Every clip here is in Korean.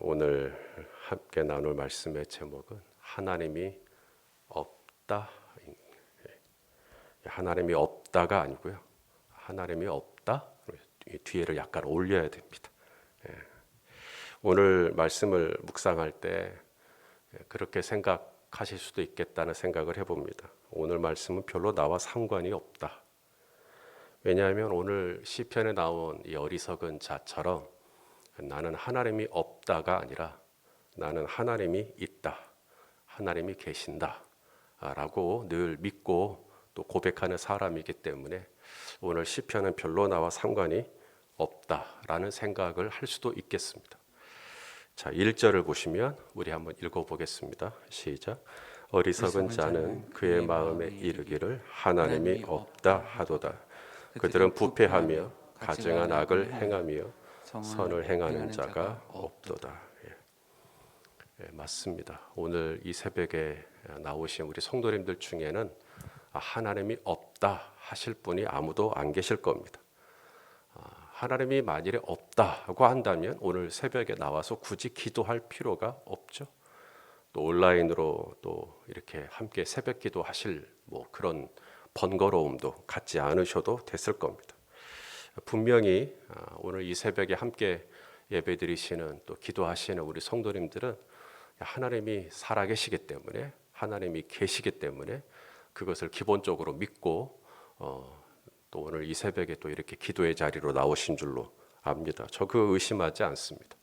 오늘 함께 나눌 말씀의 제목은 하나님이 없다. 하나님이 없다가 아니고요. 하나님이 없다. 뒤에를 약간 올려야 됩니다. 오늘 말씀을 묵상할 때 그렇게 생각하실 수도 있겠다는 생각을 해봅니다. 오늘 말씀은 별로 나와 상관이 없다. 왜냐하면 오늘 시편에 나온 이 어리석은 자처럼 나는 하나님이 없다가 아니라 나는 하나님이 있다. 하나님이 계신다. 라고 늘 믿고 또 고백하는 사람이기 때문에 오늘 시편은 별로 나와 상관이 없다라는 생각을 할 수도 있겠습니다. 자, 1절을 보시면 우리 한번 읽어보겠습니다. 시작. 어리석은 자는 그의 마음에 이르기를 하나님이 없다 하도다. 그들은 부패하며 가증한 악을 행하며 선을 행하는 자가 없도다. 맞습니다. 오늘 이 새벽에 나오신 우리 성도님들 중에는 하나님이 없다 하실 분이 아무도 안 계실 겁니다. 하나님이 만일에 없다고 한다면 오늘 새벽에 나와서 굳이 기도할 필요가 없죠. 또 온라인으로 또 이렇게 함께 새벽 기도하실 그런 번거로움도 갖지 않으셔도 됐을 겁니다. 분명히 오늘 이 새벽에 함께 예배드리시는 또 기도하시는 우리 성도님들은 하나님이 살아계시기 때문에 하나님이 계시기 때문에 그것을 기본적으로 믿고 또 오늘 이 새벽에 또 이렇게 기도의 자리로 나오신 줄로 압니다. 저 그거 의심하지 않습니다.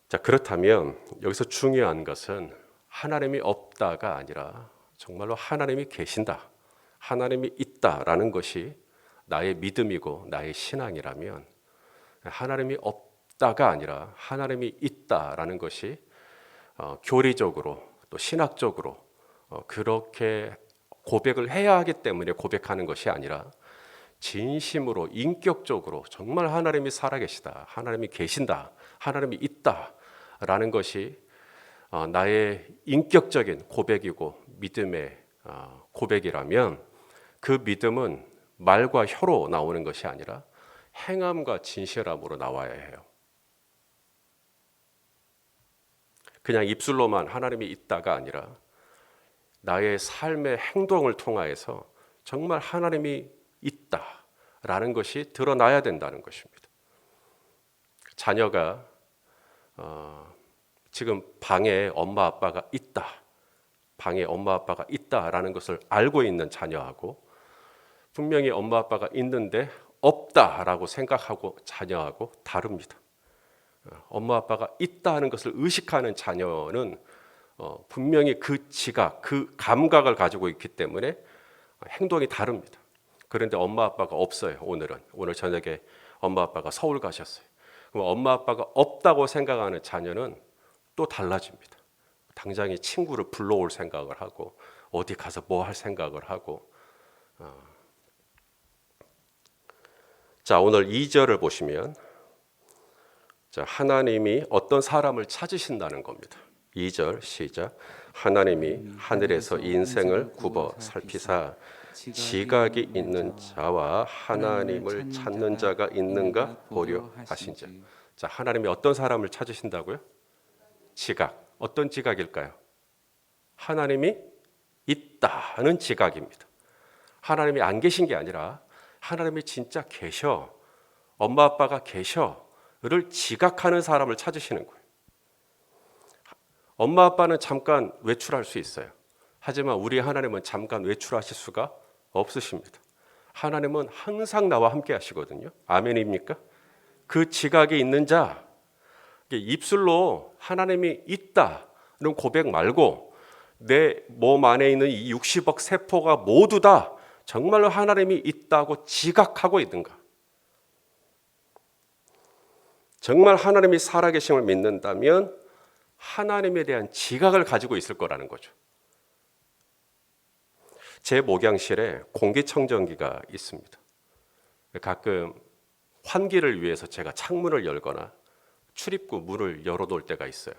자, 그렇다면 여기서 중요한 것은 하나님이 없다가 아니라 정말로 하나님이 계신다, 하나님이 있다라는 것이 나의 믿음이고 나의 신앙이라면 하나님이 없다가 아니라 하나님이 있다라는 것이 교리적으로 또 신학적으로 그렇게 고백을 해야 하기 때문에 고백하는 것이 아니라 진심으로 인격적으로 정말 하나님이 살아계시다, 하나님이 계신다, 하나님이 있다라는 것이 나의 인격적인 고백이고 믿음의 고백이라면 그 믿음은 말과 혀로 나오는 것이 아니라 행함과 진실함으로 나와야 해요. 그냥 입술로만 하나님이 있다가 아니라 나의 삶의 행동을 통하여서 정말 하나님이 있다라는 것이 드러나야 된다는 것입니다. 자녀가 지금 방에 엄마 아빠가 있다, 방에 엄마 아빠가 있다라는 것을 알고 있는 자녀하고 분명히 엄마 아빠가 있는데 없다라고 생각하고 자녀하고 다릅니다. 엄마 아빠가 있다 하는 것을 의식하는 자녀는 분명히 그 지각, 그 감각을 가지고 있기 때문에 행동이 다릅니다. 그런데 엄마 아빠가 없어요. 오늘 저녁에 엄마 아빠가 서울 가셨어요. 그럼 엄마 아빠가 없다고 생각하는 자녀는 또 달라집니다. 당장에 친구를 불러올 생각을 하고 어디 가서 뭐 할 생각을 하고 자, 오늘 2절을 보시면 하나님이 어떤 사람을 찾으신다는 겁니다. 2절 시작. 하나님이 하늘에서 인생을 굽어 살피사 지각이 있는 자와 하나님을 찾는 자가 있는가 보려 하신자. 자, 하나님이 어떤 사람을 찾으신다고요? 지각. 어떤 지각일까요? 하나님이 있다는 지각입니다. 하나님이 안 계신 게 아니라 하나님이 진짜 계셔, 엄마 아빠가 계셔를 지각하는 사람을 찾으시는 거예요. 엄마 아빠는 잠깐 외출할 수 있어요. 하지만 우리 하나님은 잠깐 외출하실 수가 없으십니다. 하나님은 항상 나와 함께 하시거든요. 아멘입니까? 그 지각이 있는 자, 입술로 하나님이 있다는 고백 말고 내 몸 안에 있는 이 60억 세포가 모두 다 정말로 하나님이 있다고 지각하고 있는가? 정말 하나님이 살아계심을 믿는다면 하나님에 대한 지각을 가지고 있을 거라는 거죠. 제 목양실에 공기청정기가 있습니다. 가끔 환기를 위해서 제가 창문을 열거나 출입구 문을 열어놓을 때가 있어요.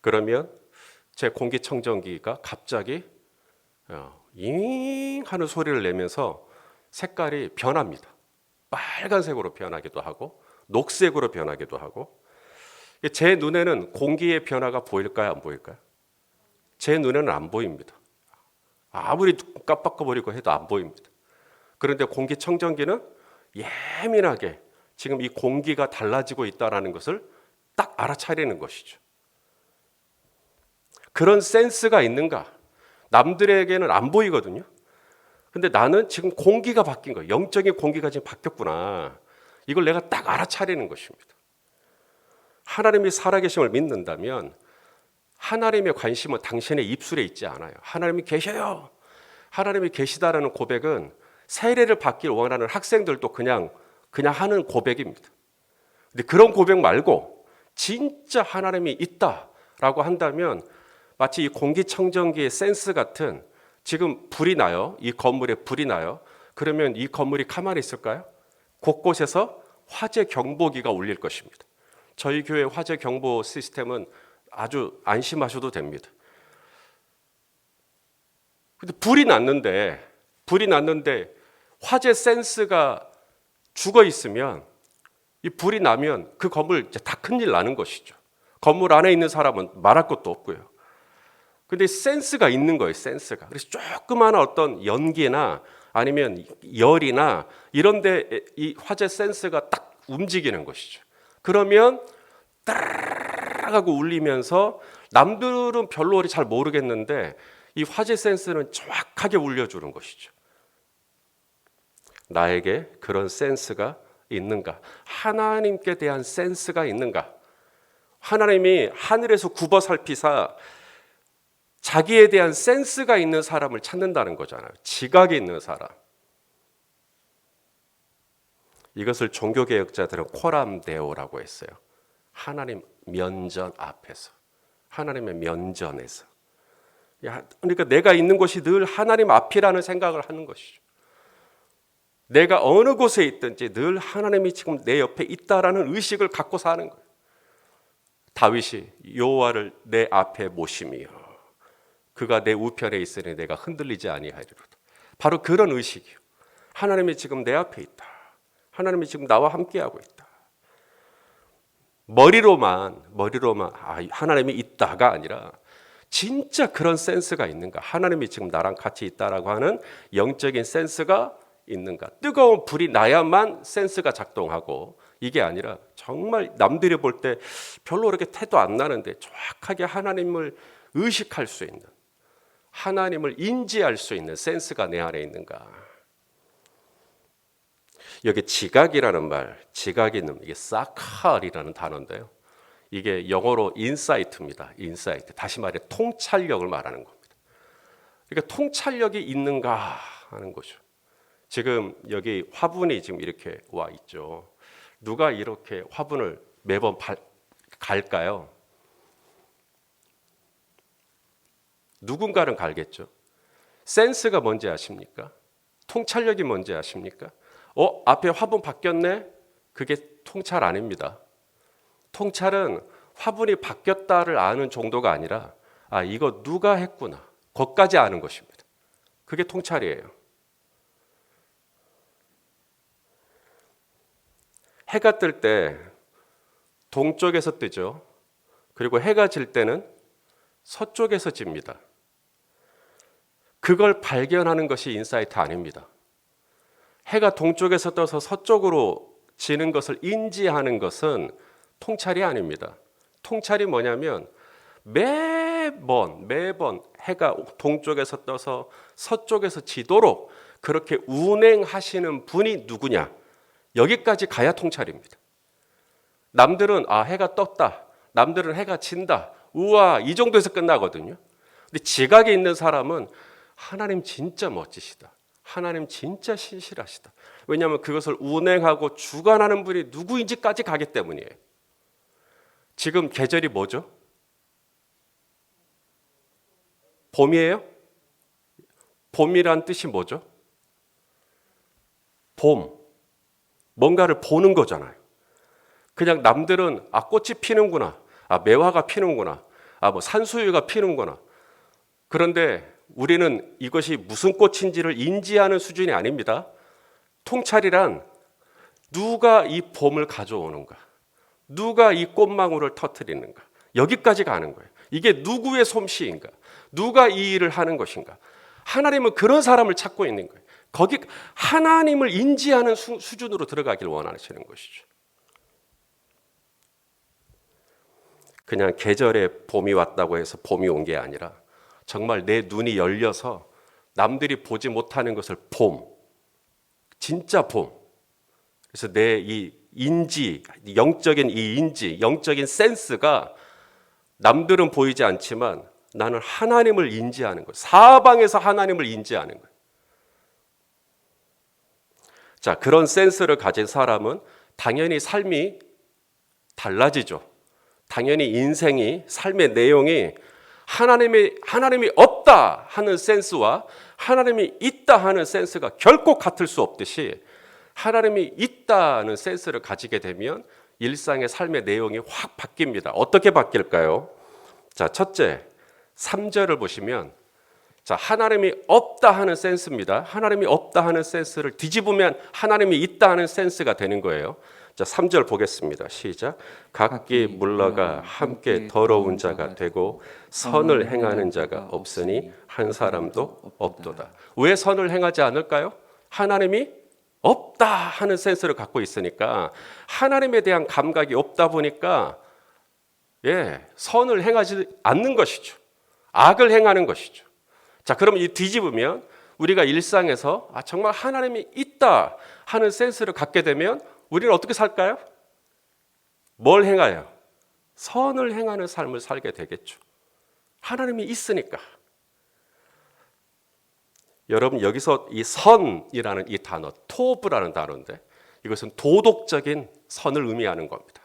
그러면 제 공기청정기가 갑자기 잉 하는 소리를 내면서 색깔이 변합니다. 빨간색으로 변하기도 하고 녹색으로 변하기도 하고 제 눈에는 공기의 변화가 보일까요, 안 보일까요? 제 눈에는 안 보입니다. 아무리 깜빡거리고 해도 안 보입니다. 그런데 공기청정기는 예민하게 지금 이 공기가 달라지고 있다는 것을 딱 알아차리는 것이죠. 그런 센스가 있는가? 남들에게는 안 보이거든요. 근데 나는 지금 공기가 바뀐 거예요. 영적인 공기가 지금 바뀌었구나. 이걸 내가 딱 알아차리는 것입니다. 하나님이 살아계심을 믿는다면 하나님의 관심은 당신의 입술에 있지 않아요. 하나님이 계셔요. 하나님이 계시다라는 고백은 세례를 받길 원하는 학생들도 그냥 하는 고백입니다. 근데 그런 고백 말고 진짜 하나님이 있다라고 한다면 마치 이 공기청정기의 센스 같은 지금 불이 나요. 이 건물에 불이 나요. 그러면 이 건물이 가만히 있을까요? 곳곳에서 화재 경보기가 울릴 것입니다. 저희 교회 화재 경보 시스템은 아주 안심하셔도 됩니다. 근데 불이 났는데 화재 센스가 죽어 있으면 이 불이 나면 그 건물 이제 다 큰일 나는 것이죠. 건물 안에 있는 사람은 말할 것도 없고요. 근데 센스가 있는 거예요, 센스가. 그래서 조그마한 어떤 연기나 아니면 열이나 이런 데 이 화재 센스가 딱 움직이는 것이죠. 그러면 따라락 하고 울리면서 남들은 별로 잘 모르겠는데 이 화재 센스는 정확하게 울려주는 것이죠. 나에게 그런 센스가 있는가? 하나님께 대한 센스가 있는가? 하나님이 하늘에서 굽어 살피사 자기에 대한 센스가 있는 사람을 찾는다는 거잖아요. 지각이 있는 사람. 이것을 종교개혁자들은 코람데오라고 했어요. 하나님 면전 앞에서, 하나님의 면전에서. 그러니까 내가 있는 곳이 늘 하나님 앞이라는 생각을 하는 것이죠. 내가 어느 곳에 있든지 늘 하나님이 지금 내 옆에 있다라는 의식을 갖고 사는 거예요. 다윗이 여호와를 내 앞에 모심이요 그가 내 우편에 있으니 내가 흔들리지 아니하리로다. 바로 그런 의식이요. 하나님이 지금 내 앞에 있다. 하나님이 지금 나와 함께하고 있다. 머리로만 하나님이 있다가 아니라 진짜 그런 센스가 있는가? 하나님이 지금 나랑 같이 있다라고 하는 영적인 센스가 있는가? 뜨거운 불이 나야만 센스가 작동하고 이게 아니라 정말 남들이 볼 때 별로 그렇게 태도 안 나는데 정확하게 하나님을 의식할 수 있는, 하나님을 인지할 수 있는 센스가 내 안에 있는가? 여기 지각이라는 말, 지각이는 이게 사칼이라는 단어인데요. 이게 영어로 인사이트입니다. 인사이트. 다시 말해 통찰력을 말하는 겁니다. 그러니까 통찰력이 있는가 하는 거죠. 지금 여기 화분이 지금 이렇게 와 있죠. 누가 이렇게 화분을 매번 갈까요? 누군가는 갈겠죠. 센스가 뭔지 아십니까? 통찰력이 뭔지 아십니까? 앞에 화분 바뀌었네? 그게 통찰 아닙니다. 통찰은 화분이 바뀌었다를 아는 정도가 아니라 이거 누가 했구나. 거기까지 아는 것입니다. 그게 통찰이에요. 해가 뜰 때 동쪽에서 뜨죠. 그리고 해가 질 때는 서쪽에서 집니다. 그걸 발견하는 것이 인사이트 아닙니다. 해가 동쪽에서 떠서 서쪽으로 지는 것을 인지하는 것은 통찰이 아닙니다. 통찰이 뭐냐면 매번 해가 동쪽에서 떠서 서쪽에서 지도록 그렇게 운행하시는 분이 누구냐? 여기까지 가야 통찰입니다. 남들은 해가 떴다. 남들은 해가 진다. 우와, 이 정도에서 끝나거든요. 근데 지각에 있는 사람은 하나님 진짜 멋지시다. 하나님 진짜 신실하시다. 왜냐하면 그것을 운행하고 주관하는 분이 누구인지까지 가기 때문이에요. 지금 계절이 뭐죠? 봄이에요? 봄이란 뜻이 뭐죠? 봄. 뭔가를 보는 거잖아요. 그냥 남들은 꽃이 피는구나. 매화가 피는구나. 뭐 산수유가 피는구나. 그런데 우리는 이것이 무슨 꽃인지를 인지하는 수준이 아닙니다. 통찰이란 누가 이 봄을 가져오는가? 누가 이 꽃망울을 터뜨리는가? 여기까지 가는 거예요. 이게 누구의 솜씨인가? 누가 이 일을 하는 것인가? 하나님은 그런 사람을 찾고 있는 거예요. 거기 하나님을 인지하는 수준으로 들어가길 원하시는 것이죠. 그냥 계절에 봄이 왔다고 해서 봄이 온 게 아니라 정말 내 눈이 열려서 남들이 보지 못하는 것을 봄, 진짜 봄. 그래서 내 이 인지, 영적인 이 인지, 영적인 센스가 남들은 보이지 않지만 나는 하나님을 인지하는 거예요. 사방에서 하나님을 인지하는 거예요. 자, 그런 센스를 가진 사람은 당연히 삶이 달라지죠. 당연히 인생이, 삶의 내용이 하나님이 없다 하는 센스와 하나님이 있다 하는 센스가 결코 같을 수 없듯이 하나님이 있다는 센스를 가지게 되면 일상의 삶의 내용이 확 바뀝니다. 어떻게 바뀔까요? 자, 첫째, 3절을 보시면 자, 하나님이 없다 하는 센스입니다. 하나님이 없다 하는 센스를 뒤집으면 하나님이 있다 하는 센스가 되는 거예요. 자, 3절 보겠습니다. 시작. 각기 물러가 함께 더러운 자가 되고 선을 행하는 자가 없으니 한 사람도 없도다. 왜 선을 행하지 않을까요? 하나님이 없다 하는 센스를 갖고 있으니까 하나님에 대한 감각이 없다 보니까 선을 행하지 않는 것이죠. 악을 행하는 것이죠. 자, 그럼 이 뒤집으면 우리가 일상에서 정말 하나님이 있다 하는 센스를 갖게 되면 우리는 어떻게 살까요? 뭘 행하여? 선을 행하는 삶을 살게 되겠죠. 하나님이 있으니까. 여러분, 여기서 이 선이라는 이 단어, 토브라는 단어인데 이것은 도덕적인 선을 의미하는 겁니다.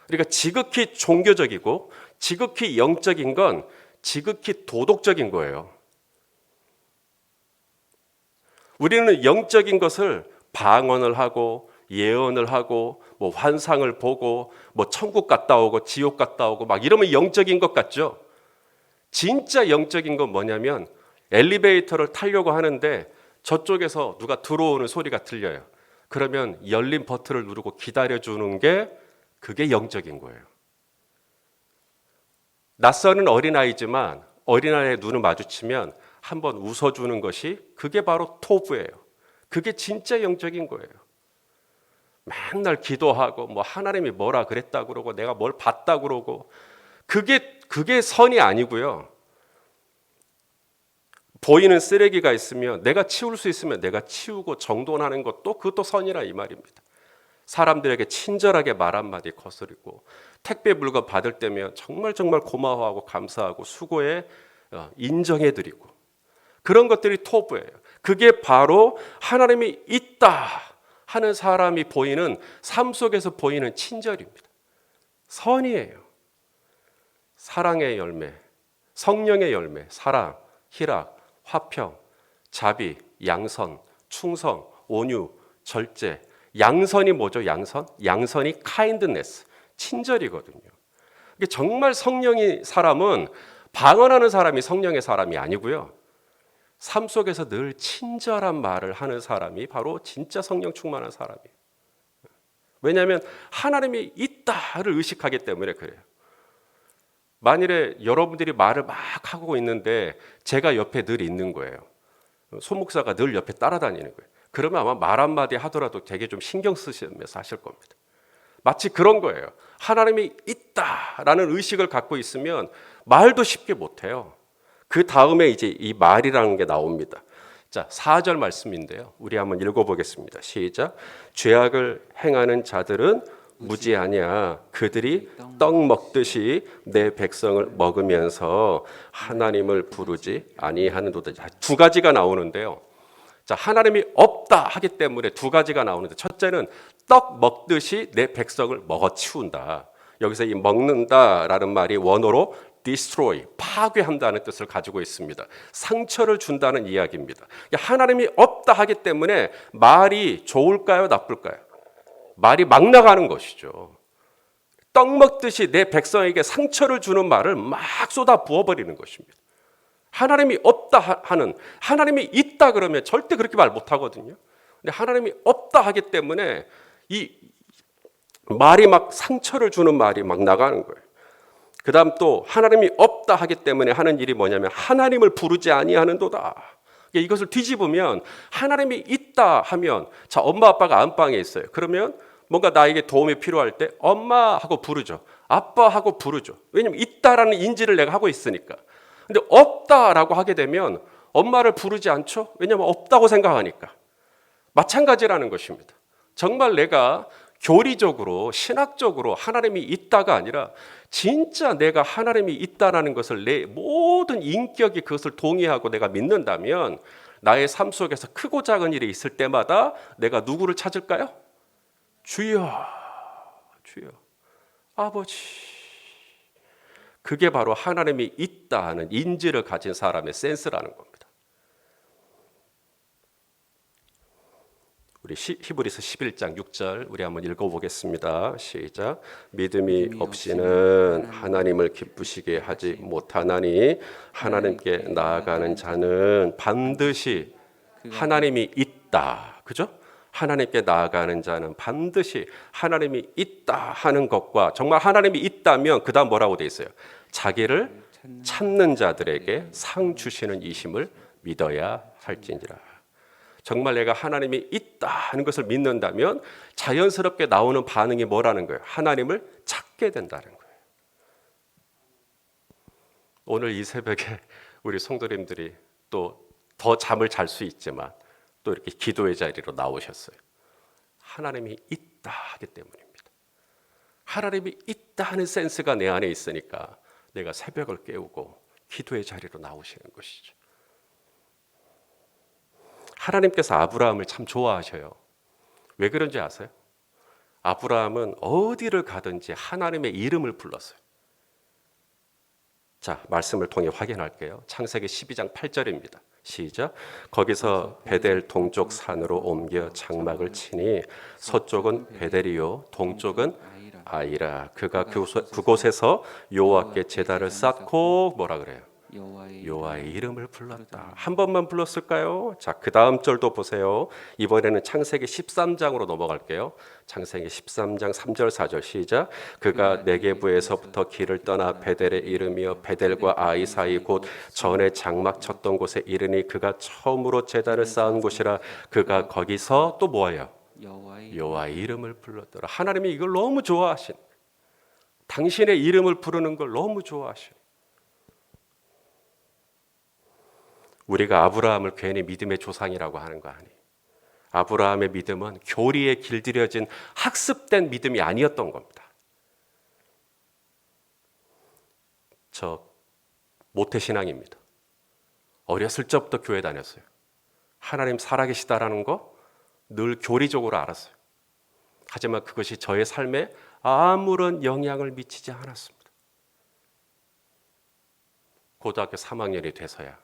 그러니까 지극히 종교적이고 지극히 영적인 건 지극히 도덕적인 거예요. 우리는 영적인 것을 방언을 하고 예언을 하고 뭐 환상을 보고 뭐 천국 갔다 오고 지옥 갔다 오고 막 이러면 영적인 것 같죠? 진짜 영적인 건 뭐냐면 엘리베이터를 타려고 하는데 저쪽에서 누가 들어오는 소리가 들려요. 그러면 열린 버튼을 누르고 기다려주는 게 그게 영적인 거예요. 낯서는 어린아이지만 어린아이의 눈을 마주치면 한번 웃어주는 것이 그게 바로 토부예요. 그게 진짜 영적인 거예요. 맨날 기도하고 뭐 하나님이 뭐라 그랬다 그러고 내가 뭘 봤다 그러고 그게 선이 아니고요. 보이는 쓰레기가 있으면 내가 치울 수 있으면 내가 치우고 정돈하는 것도 그것도 선이라 이 말입니다. 사람들에게 친절하게 말 한마디 거스르고 택배 물건 받을 때면 정말 고마워하고 감사하고 수고에 인정해드리고 그런 것들이 토부예요. 그게 바로 하나님이 있다 하는 사람이 보이는 삶 속에서 보이는 친절입니다. 선이에요. 사랑의 열매, 성령의 열매, 사랑, 희락, 화평, 자비, 양선, 충성, 온유, 절제. 양선이 뭐죠? 양선이 kindness, 친절이거든요. 이게 정말 성령의 사람은 방언하는 사람이 성령의 사람이 아니고요. 삶 속에서 늘 친절한 말을 하는 사람이 바로 진짜 성령 충만한 사람이에요. 왜냐하면 하나님이 있다를 의식하기 때문에 그래요. 만일에 여러분들이 말을 막 하고 있는데 제가 옆에 늘 있는 거예요. 소목사가 늘 옆에 따라다니는 거예요. 그러면 아마 말 한마디 하더라도 되게 좀 신경 쓰시면서 하실 겁니다. 마치 그런 거예요. 하나님이 있다라는 의식을 갖고 있으면 말도 쉽게 못해요. 그 다음에 이제 이 말이라는 게 나옵니다. 자, 4절 말씀인데요. 우리 한번 읽어보겠습니다. 시작. 죄악을 행하는 자들은 무지하냐. 그들이 떡 먹듯이 내 백성을 먹으면서 하나님을 부르지 아니하는도다. 두 가지가 나오는데요. 자, 하나님이 없다 하기 때문에 두 가지가 나오는데 첫째는 떡 먹듯이 내 백성을 먹어치운다. 여기서 이 먹는다라는 말이 원어로 destroy, 파괴한다는 뜻을 가지고 있습니다. 상처를 준다는 이야기입니다. 하나님이 없다 하기 때문에 말이 좋을까요? 나쁠까요? 말이 막 나가는 것이죠. 떡 먹듯이 내 백성에게 상처를 주는 말을 막 쏟아 부어버리는 것입니다. 하나님이 없다 하는, 하나님이 있다 그러면 절대 그렇게 말 못하거든요. 근데 하나님이 없다 하기 때문에 이 말이 막 상처를 주는 말이 막 나가는 거예요. 그 다음 또 하나님이 없다 하기 때문에 하는 일이 뭐냐면 하나님을 부르지 아니하는도다. 이것을 뒤집으면 하나님이 있다 하면, 자, 엄마 아빠가 안방에 있어요. 그러면 뭔가 나에게 도움이 필요할 때 엄마 하고 부르죠. 아빠 하고 부르죠. 왜냐면 있다라는 인지를 내가 하고 있으니까. 근데 없다라고 하게 되면 엄마를 부르지 않죠. 왜냐면 없다고 생각하니까. 마찬가지라는 것입니다. 정말 내가 교리적으로 신학적으로 하나님이 있다가 아니라 진짜 내가 하나님이 있다라는 것을 내 모든 인격이 그것을 동의하고 내가 믿는다면 나의 삶 속에서 크고 작은 일이 있을 때마다 내가 누구를 찾을까요? 주여, 주여, 아버지. 그게 바로 하나님이 있다 하는 인지를 가진 사람의 센스라는 겁니다. 우리 히브리서 11장 6절 우리 한번 읽어보겠습니다. 시작. 믿음이 없이는 하나님을 기쁘시게 하지 못하나니 하나님께 나아가는 자는 반드시 하나님이 있다. 그죠? 하나님께 나아가는 자는 반드시 하나님이 있다 하는 것과 정말 하나님이 있다면 그 다음 뭐라고 돼 있어요? 자기를 찾는 자들에게 상 주시는 이심을 믿어야 할지니라. 정말 내가 하나님이 있다 하는 것을 믿는다면 자연스럽게 나오는 반응이 뭐라는 거예요? 하나님을 찾게 된다는 거예요. 오늘 이 새벽에 우리 성도님들이 또 더 잠을 잘 수 있지만 또 이렇게 기도의 자리로 나오셨어요. 하나님이 있다 하기 때문입니다. 하나님이 있다 하는 센스가 내 안에 있으니까 내가 새벽을 깨우고 기도의 자리로 나오시는 것이죠. 하나님께서 아브라함을 참 좋아하셔요. 왜 그런지 아세요? 아브라함은 어디를 가든지 하나님의 이름을 불렀어요. 자, 말씀을 통해 확인할게요. 창세기 12장 8절입니다. 시작. 거기서 베델 동쪽 산으로 옮겨 장막을 치니 서쪽은 베델이요 동쪽은 아이라. 그가 그곳에서 여호와께 제단을 쌓고 뭐라 그래요? 여호와의 이름을 불렀다. 한 번만 불렀을까요? 자, 그 다음 절도 보세요. 이번에는 창세기 13장으로 넘어갈게요. 창세기 13장 3절 4절 시작. 그가 네게부에서부터 길을 떠나 베델에 이르며 베델과 아이 사이 곧 전에 장막 쳤던 곳에 이르니 그가 처음으로 제단을 쌓은 곳이라. 그가 거기서 또 뭐예요? 여호와의 이름을 불렀더라. 하나님이 이걸 너무 좋아하신, 당신의 이름을 부르는 걸 너무 좋아하신. 우리가 아브라함을 괜히 믿음의 조상이라고 하는 거 아니에요. 아브라함의 믿음은 교리에 길들여진 학습된 믿음이 아니었던 겁니다. 저 모태신앙입니다. 어렸을 적부터 교회 다녔어요. 하나님 살아계시다라는 거 늘 교리적으로 알았어요. 하지만 그것이 저의 삶에 아무런 영향을 미치지 않았습니다. 고등학교 3학년이 돼서야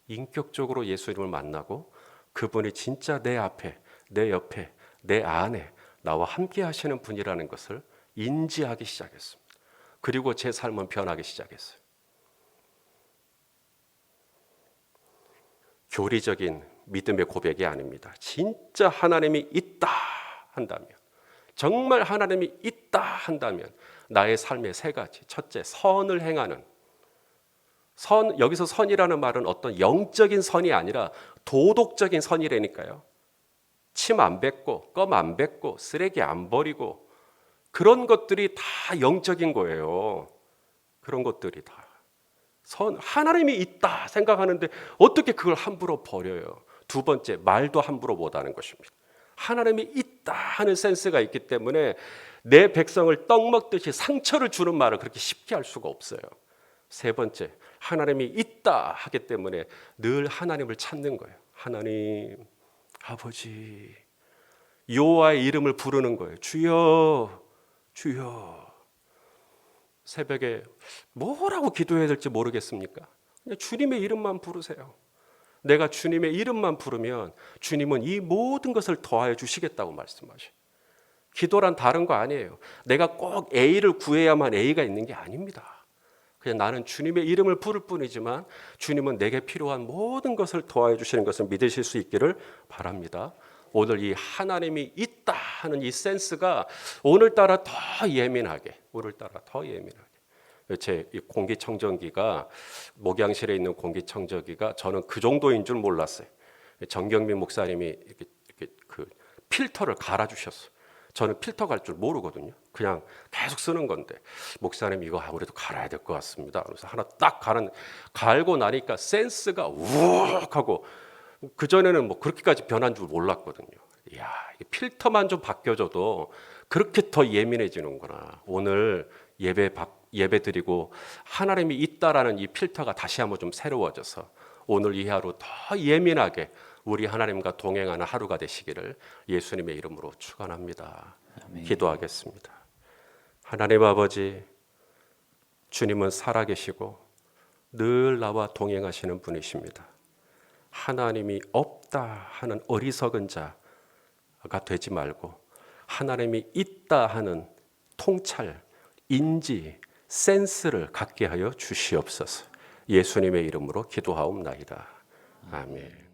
인격적으로 예수님을 만나고 그분이 진짜 내 앞에, 내 옆에, 내 안에 나와 함께 하시는 분이라는 것을 인지하기 시작했습니다. 그리고 제 삶은 변하기 시작했어요. 교리적인 믿음의 고백이 아닙니다. 진짜 하나님이 있다 한다면, 정말 하나님이 있다 한다면 나의 삶의 세 가지. 첫째, 선을 행하는. 선, 여기서 선이라는 말은 어떤 영적인 선이 아니라 도덕적인 선이라니까요. 침 안 뱉고 껌 안 뱉고 쓰레기 안 버리고 그런 것들이 다 영적인 거예요. 그런 것들이 다 선, 하나님이 있다 생각하는데 어떻게 그걸 함부로 버려요? 두 번째, 말도 함부로 못하는 것입니다. 하나님이 있다 하는 센스가 있기 때문에 내 백성을 떡 먹듯이 상처를 주는 말을 그렇게 쉽게 할 수가 없어요. 세 번째, 하나님이 있다 하기 때문에 늘 하나님을 찾는 거예요. 하나님, 아버지, 여호와의 이름을 부르는 거예요. 주여, 주여. 새벽에 뭐라고 기도해야 될지 모르겠습니까? 그냥 주님의 이름만 부르세요. 내가 주님의 이름만 부르면 주님은 이 모든 것을 더하여 주시겠다고 말씀하셔요. 기도란 다른 거 아니에요. 내가 꼭 A를 구해야만 A가 있는 게 아닙니다. 그냥 나는 주님의 이름을 부를 뿐이지만 주님은 내게 필요한 모든 것을 더하여 주시는 것을 믿으실 수 있기를 바랍니다. 오늘 이 하나님이 있다 하는 이 센스가 오늘따라 더 예민하게, 제 공기청정기가, 목양실에 있는 공기청정기가 저는 그 정도인 줄 몰랐어요. 정경민 목사님이 이렇게 그 필터를 갈아주셨어요. 저는 필터 갈 줄 모르거든요. 그냥 계속 쓰는 건데, 목사님 이거 아무래도 갈아야 될 것 같습니다. 그래서 하나 딱 갈고 나니까 센스가 우욱 하고, 그전에는 뭐 그렇게까지 변한 줄 몰랐거든요. 이야, 필터만 좀 바뀌어져도 그렇게 더 예민해지는구나. 오늘 예배 드리고 하나님이 있다라는 이 필터가 다시 한번 좀 새로워져서 오늘 이 하루 더 예민하게 우리 하나님과 동행하는 하루가 되시기를 예수님의 이름으로 축원합니다. 아멘. 기도하겠습니다. 하나님 아버지, 주님은 살아계시고 늘 나와 동행하시는 분이십니다. 하나님이 없다 하는 어리석은 자가 되지 말고 하나님이 있다 하는 통찰, 인지, 센스를 갖게 하여 주시옵소서. 예수님의 이름으로 기도하옵나이다. 아멘.